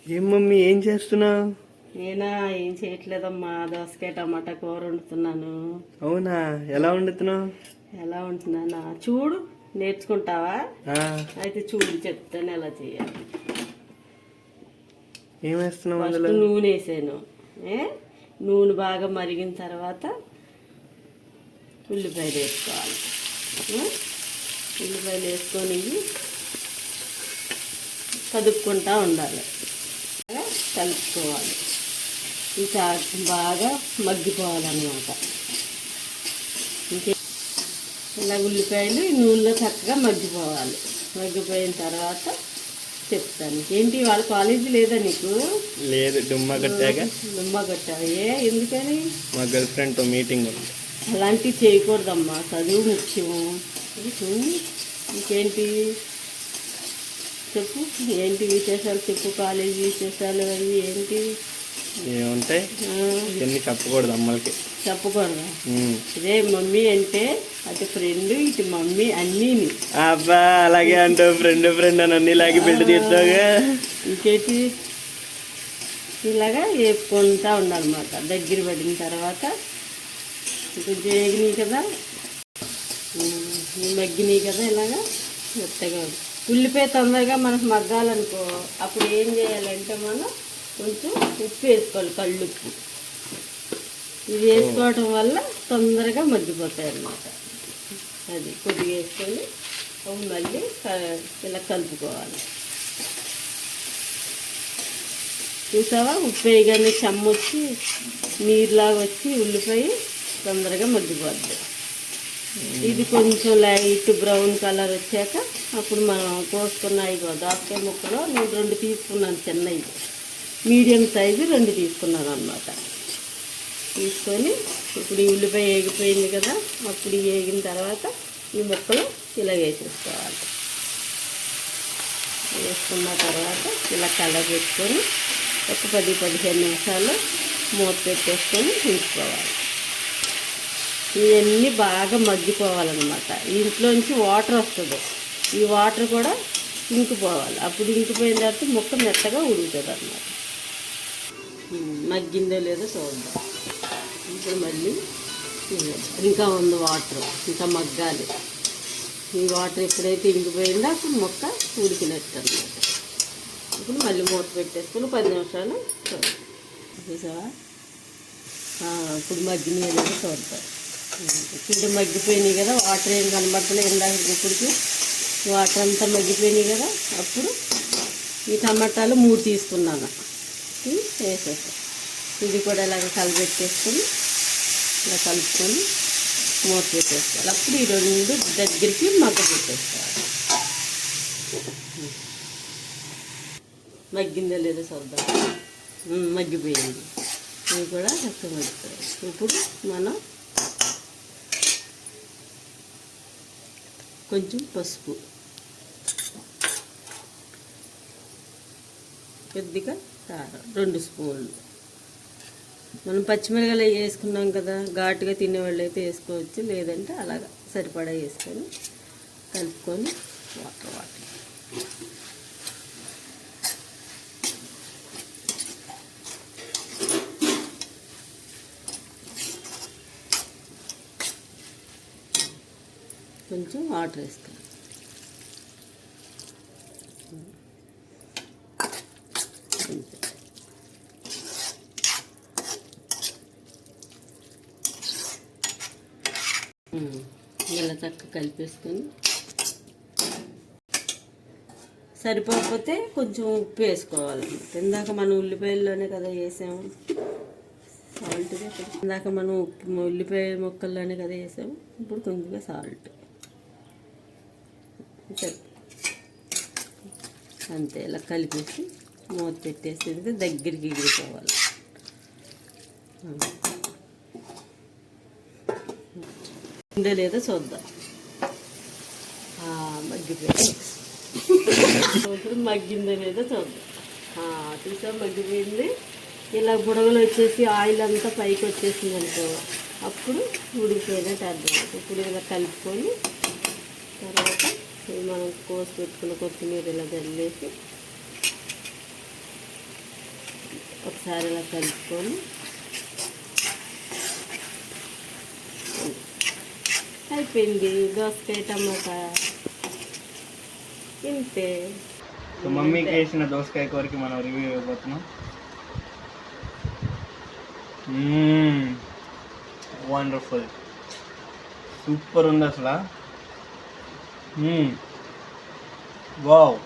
ఏం మమ్మీ ఏం చేస్తున్నావు? నేనా ఏం చేయట్లేదమ్మా, దోసకాయ టమాటా కూర వండుతున్నాను. అవునా, ఎలా వండుతున్నావు? ఎలా వండుతున్నానా చూడు, నేర్చుకుంటావా? ఆ, అయితే చూడు, చెప్తాను ఎలా చేయాలి. ఏం వేస్తున్నావు ఫస్ట్ అందులో? నూనె వేసాను. నూనె బాగా మరిగిన తర్వాత ఉల్లిపాయలు వేసుకోవాలి. ఉల్లిపాయలు వేసుకొని కదుపుకుంటా ఉండాలి, కలుపుకోవాలి. ఇంకా బాగా మగ్గిపోవాలన్నమాట. ఇంకే ఇలా ఉల్లిపాయలు ఈ నూనెలో చక్కగా మగ్గిపోవాలి. మగ్గిపోయిన తర్వాత చెప్తాను. ఏంటి వాళ్ళ కాలేజీ లేదా నీకు? లేదు, డుమ్మా కొట్టాక. దుమ్మ కొట్టావు? ఎందుకని? మా గర్ల్ ఫ్రెండ్తో మీటింగ్ ఉంది. అలాంటివి చేయకూడదమ్మా, చదువు ముఖ్యము. ఇంకేంటి చెప్పు, ఏంటి విశేషాలు చెప్పు, కాలేజీ విశేషాలు అవి ఏంటి? ఏముంటాయి, ఇవన్నీ చెప్పకూడదు అమ్మలకి. చెప్పకూడదా? ఇదే మమ్మీ అంటే అటు ఫ్రెండ్ ఇటు మమ్మీ అన్నీ. అబ్బా, అలాగే అంటావు, ఫ్రెండ్ ఫ్రెండ్ అని అన్ని లాగి బిల్డ్ తీస్తావుగా. ఇంకేంటి, ఇలాగా వేపుకుంటా ఉండాలన్నమాట. దగ్గర పడిన తర్వాత కొంచెం వేగినాయి కదా, మగ్గినాయి కదా, ఇలాగా మెత్తగా. ఉల్లిపాయ తొందరగా మనకు మగ్గాలనుకో, అప్పుడు ఏం చేయాలంటే మనం కొంచెం ఉప్పు వేసుకోవాలి, కళ్ళుప్పు. ఇది వేసుకోవటం వల్ల తొందరగా మగ్గిపోతాయి అన్నమాట. అది కొద్దిగా వేసుకొని అవి మళ్ళీ ఇలా కలుపుకోవాలి. చూసావా, ఉప్పు వేయగానే చెమ్మొచ్చి నీరులాగా వచ్చి ఉల్లిపాయ తొందరగా మగ్గిపోద్ది. ఇది కొంచెం లైట్ బ్రౌన్ కలర్ వచ్చాక అప్పుడు మనం కోసుకున్న దోసకాయ ముక్కలో నేను 2 తీసుకున్నాను, చిన్నవి. మీడియం సైజు 2 తీసుకున్నాను అన్నమాట. తీసుకొని ఇప్పుడు ఈ ఉల్లిపాయ వేగిపోయింది కదా, అప్పుడు వేగిన తర్వాత ఈ ముక్కలు ఇలా వేసేసుకోవాలి. వేసుకున్న తర్వాత ఇలా కలబెట్టుకొని ఒక 10-15 నిమిషాలు మూత పెట్టేసుకొని ఉంచుకోవాలి. ఇవన్నీ బాగా మగ్గిపోవాలన్నమాట. ఇంట్లోంచి వాటర్ వస్తుంది, ఈ వాటర్ కూడా ఇంకిపోవాలి. అప్పుడు ఇంకిపోయిన తర్వాత ముక్క మెత్తగా ఉడుకుతుంది అన్నమాట. మగ్గిందో లేదో చూద్దాం. ఇప్పుడు మళ్ళీ ఇంకా ఉంది వాటర్, ఇంకా మగ్గాలి. ఈ వాటర్ ఎప్పుడైతే ఇంకిపోయిందో అప్పుడు ముక్క ఉడికినట్టు అన్నమాట. ఇప్పుడు మళ్ళీ మూత పెట్టేసుకుని 10 నిమిషాలు చూసావా. ఇప్పుడు మగ్గినాయి లేదో చూద్దాం. ఇప్పుడు మగ్గిపోయినాయి కదా, వాటర్ ఏం కనబడతలే. ఇందాక ఇప్పటికి వాటర్ అంతా మగ్గిపోయినాయి కదా, అప్పుడు ఈ టమాటాలు 3 తీసుకున్నాను, వేసేస్తాను. ఇది కూడా ఇలాగ కలిపెట్టేసుకొని ఇలా కలుపుకొని మూత పెట్టేసుకోవాలి. అప్పుడు ఈ 2 దగ్గరికి మగ్గ పెట్టేసుకోవాలి. మగ్గిందో లేదో చూద్దాం. మగ్గిపోయింది, ఇవి కూడా చక్కగా మగ్గుతాయి. ఇప్పుడు మనం కొంచెం పసుపు, కొద్దిగా కారం, 2 స్పూన్లు. మనం పచ్చిమిరపకాయలు వేసుకున్నాం కదా, ఘాటుగా తినేవాళ్ళు అయితే వేసుకోవచ్చు, లేదంటే అలాగా సరిపడా వేసుకొని కలుపుకొని వాటర్ కొంచెం వాటర్ వేసుకోవాలి. ఇలా చక్కగా కలిపేసుకొని సరిపోకపోతే కొంచెం ఉప్పు వేసుకోవాలన్నమాట. ఇందాక మనం ఉల్లిపాయల్లోనే కదా వేసాము సాల్ట్గా, ఇందాక మనం ఉల్లిపాయ ముక్కల్లోనే కదా వేసాము. ఇప్పుడు కొంచెంగా సాల్ట్ అంతే. ఇలా కలిపేసి మూత పెట్టేసి దగ్గరికి ఎగిరిపోవాలి. ఉందో లేదో చూద్దాం. మగ్గిపోయింది. ఇప్పుడు మగ్గిందో లేదో చూద్దాం. చూసా, మగ్గిపోయింది. ఇలా బుడగలు వచ్చేసి ఆయిల్ అంతా పైకి వచ్చేసింది అనుకో, అప్పుడు ఉడికిపోయినట్టు అర్థం. ఇప్పుడు ఇలా కలుపుకొని తర్వాత మనం కోసి పెట్టుకున్న కొత్తిమీర ఇలా జల్లేసి ఒకసారి ఇలా కలుపుకొని అయిపోయింది దోసకాయ టమాటా. ఇంతే. సో మమ్మీకి వేసిన దోసకాయ కూరకి మనం రివ్యూ ఇవ్వబోతున్నాం. వండర్ఫుల్, సూపర్ ఉంది అసలు. వావ్.